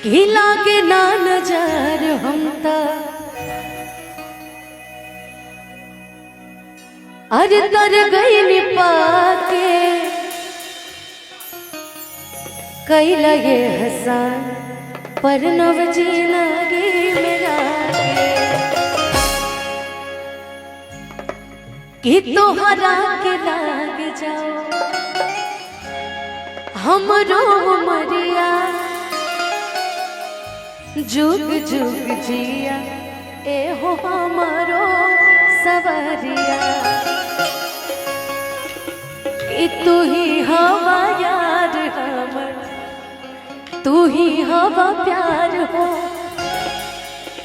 की लागे ना नजर हमता अरे तर गई निपा के कैला ये हसान पर नव जीना गे मेरा कि तोहरा के लाग जाओ हमरो मरिया जुग जुग जिया ए हो हमारो सवरिया कि तू ही हवा यार हमर तू ही हवा प्यार हो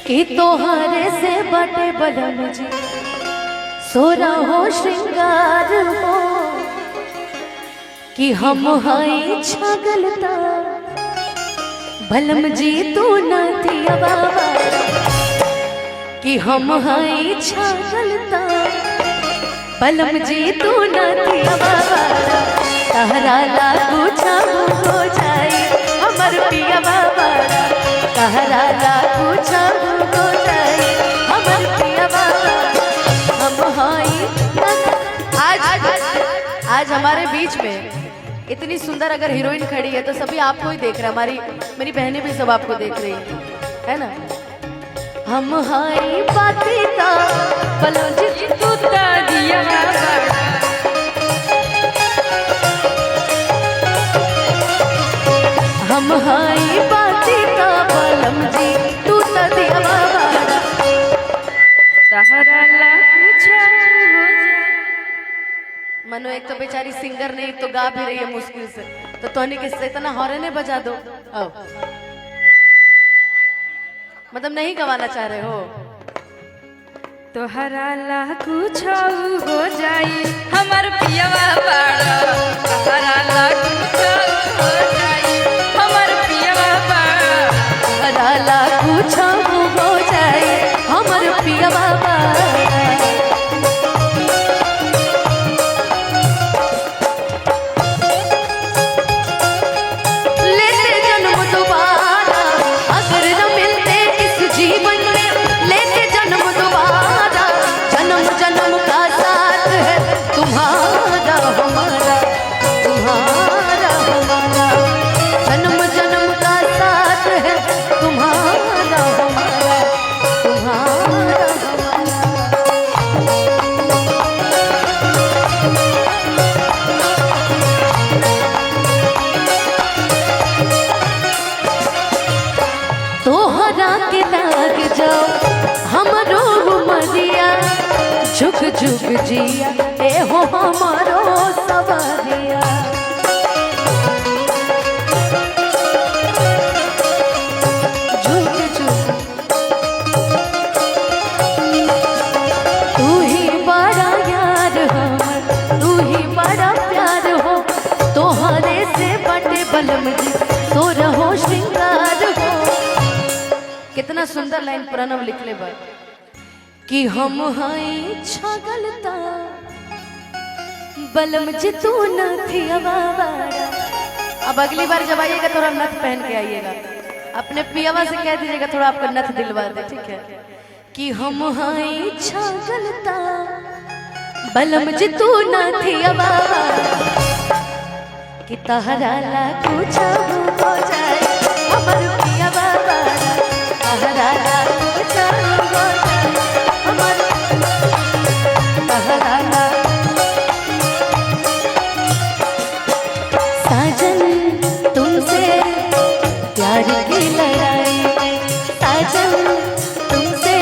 कि तोहरे से बटे बलम जी सोरा हो श्रृंगार हो कि हम हाई छगलता भलम जी तू न थी बाबा कि हम हाई छगलता भलम जी तू न थी बाबा तहरा लागू छाबू हो जाए हमर पिया बाबा तहरा लागू छाबू हो जाए हमर पिया बाबा हम हाई आज हमारे बीच में इतनी सुंदर अगर हीरोइन खड़ी है तो सभी आपको ही देख रहा है। मेरी बहनें भी सब आपको देख रही है ना। हम हाई पातीता बलो जी तू ता दिया हम हाई पातीता बलम जी तू ता दिया बाबा तहरा ला कुछ हो जाए मनो एक तो बेचारी सिंगर नहीं तो गा भी रही है मुश्किल से तो तोनी किससे इतना हॉर्न बजा दो आओ मतलब नहीं गवाना चाह रहे हो तो हरा ला कुछ हो जाई हमर पियवा पाड़ा हरा ला कुछ हो जाई हमर पियवा पाड़ा हरा ला कुछ हो जाई हमर पियवा पाड़ा झुक झुक जिया ए हो हमारो सवरिया झुक झुक तू ही बड़ा यार हमर तू ही बड़ा प्यार हो तोहरे से बटे बलम जी तो रहो श्रृंगार हो। कितना सुंदर लाइन प्रणव लिख ले भाई कि हम हाई छगलता बलम जी तू न थी बाबा। अब अगली बार जब आइएगा थोड़ा नथ पहन के आइएगा अपने पियावा से कह दीजिएगा थोड़ा आपका नथ दिलवा दे ठीक है कि हम हाई छगलता बलम जी तू न थी बाबा कि तहरा ला कुछ हो जाए हमर पिया बाबा तहरा ला कुछ हो जाए साजन तुमसे प्यार की लड़ाई में साजन तुमसे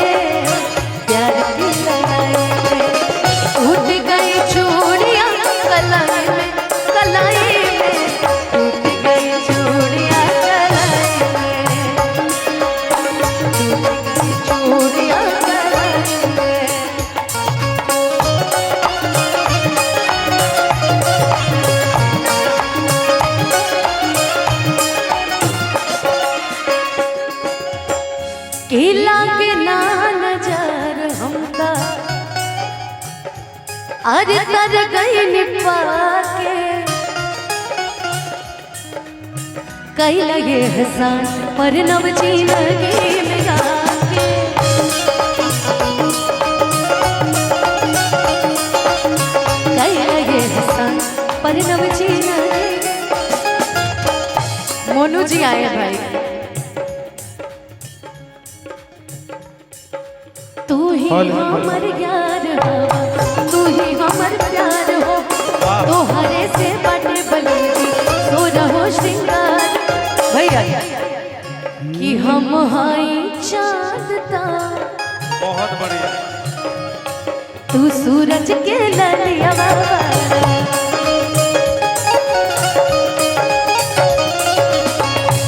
प्यार की लड़ाई में टूट गई चूड़ियां कलाई में टूट गई चूड़ियां कलाई में टूट गई चूड़ियां कलाई में लागे ना नजर हमका अरे तर गई निपा के कई लगे हसान पर नव जिंदगी में गाके कई लगे हसान पर नव जिंदगी। मोनू जी आए भाई। तू ही हमर यार हो, तू ही हमर प्यार हो, तोहरे से बटे बलेदी सो रहो श्रृंगार। भैया कि हम हाई चांदता बहुत बढ़िया। तू सूरज के ललिया बाबा।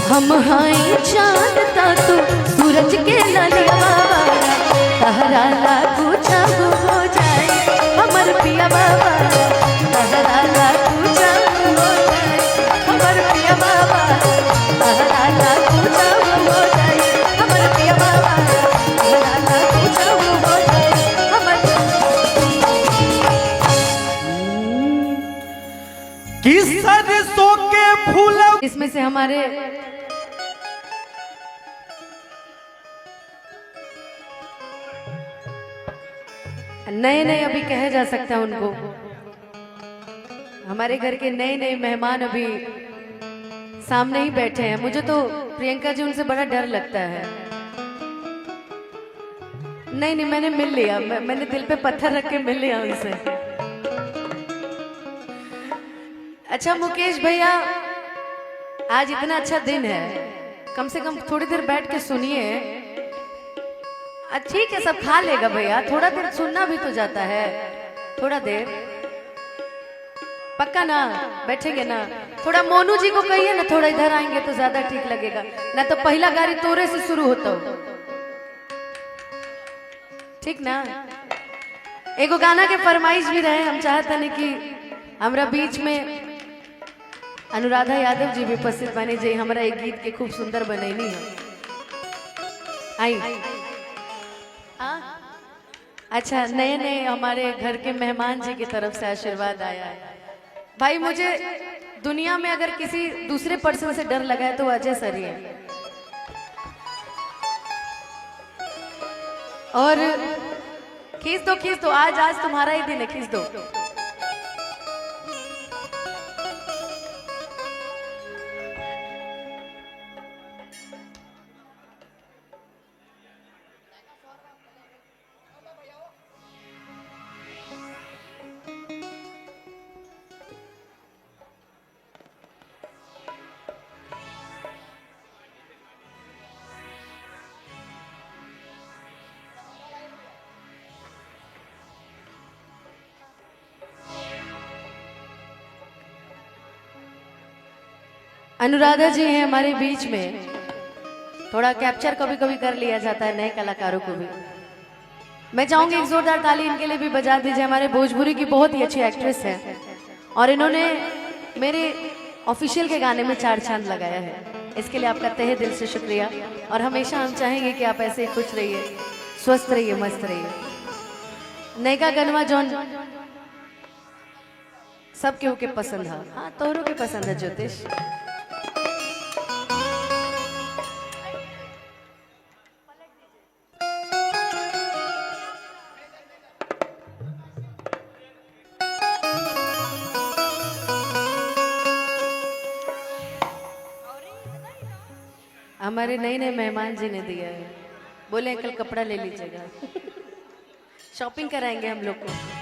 हम हाई चांदता तू सूरज के ललिया बाबा। तहरा ला पूछा हो जाए हमर पिया बाबा। तहरा ला पूछा हो जाए हमर पिया बाबा। तहरा ला पूछा हो जाए हमर पिया बाबा। तहरा ला पूछा हो जाए हमर। किस सरसों के फूल इसमें से हमारे नए नए अभी कहा जा सकता है उनको, हमारे घर के नए नए मेहमान अभी सामने ही बैठे हैं। मुझे तो प्रियंका जी उनसे बड़ा डर लगता है। नहीं नहीं मैंने मिल लिया, मैंने दिल पे पत्थर रख के मिल लिया उनसे। अच्छा मुकेश भैया, आज इतना अच्छा दिन है, कम से कम थोड़ी देर बैठ के सुनिए। ठीक है सब खा लेगा भैया, थोड़ा देर सुनना भी तो जाता है, थोड़ा देर पक्का ना बैठेंगे ना। थोड़ा मोनू जी को कहिए ना थोड़ा इधर आएंगे तो ज्यादा ठीक लगेगा, ना तो पहला गाड़ी तोरे से शुरू होता हो। ठीक ना। एगो गाना के फरमाइश भी रहे, हम चाहते नहीं कि हमरा बीच में अनुराधा यादव जी भी उपस्थित बने जी, हमारा एक गीत के खूब सुंदर बनैनी है। आई अच्छा नए नए हमारे घर के मेहमान जी की तरफ से आशीर्वाद आया है। भाई मुझे दुनिया में अगर किसी दूसरे पर्सन से डर लगा है तो अजय सर ही है। और खींच दो आज तुम्हारा ही दिन है, खींच दो। अनुराधा जी हैं हमारे बीच में, थोड़ा कैप्चर कभी कभी कर लिया जाता है नए कलाकारों को भी। मैं चाहूंगी एक जोरदार ताली इनके लिए भी बजा दीजिए। हमारे भोजपुरी की बहुत ही अच्छी एक्ट्रेस है और इन्होंने मेरे ऑफिशियल के गाने में 4 चांद लगाया है। इसके लिए आपका तहे दिल से शुक्रिया। और हमेशा हम चाहेंगे कि आप ऐसे खुश रहिए, स्वस्थ रहिए, मस्त रहिए। नयका गनवा जौन सब केहू के पसंद है, हाँ तोहरों के पसंद है ज्योतिष। हमारे नए नए मेहमान जी ने दिया है, बोले अंकल कपड़ा ले लीजिएगा। शॉपिंग कराएंगे हम लोग को।